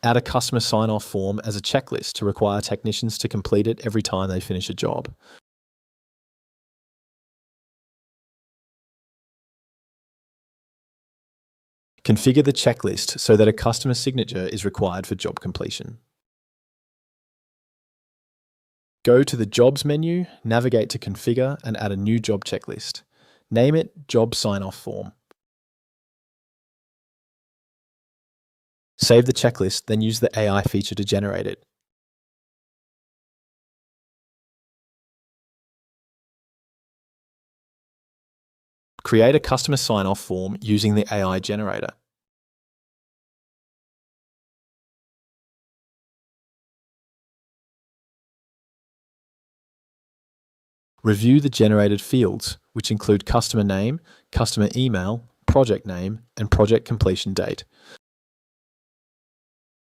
Add a customer sign-off form as a checklist to require technicians to complete it every time they finish a job. Configure the checklist so that a customer signature is required for job completion. Go to the Jobs menu, navigate to Configure, and add a new job checklist. Name it Job Sign-Off Form. Save the checklist, then use the AI feature to generate it. Create a customer sign-off form using the AI generator. Review the generated fields, which include customer name, customer email, project name, and project completion date.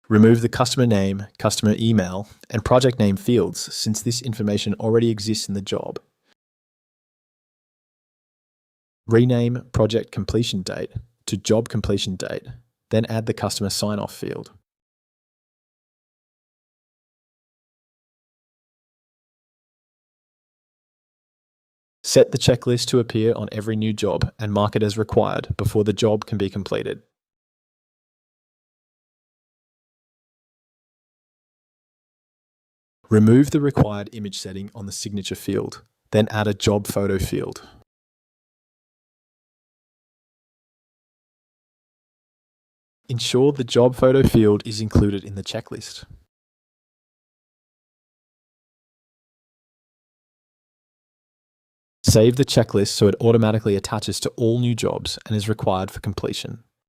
Remove the customer name, customer email, and project name fields since this information already exists in the job. Rename project completion date to job completion date, then add the customer sign-off field. Set the checklist to appear on every new job and mark it as required before the job can be completed. Remove the required image setting on the signature field, then add a job photo field. Ensure the job photo field is included in the checklist. Save the checklist so it automatically attaches to all new jobs and is required for completion.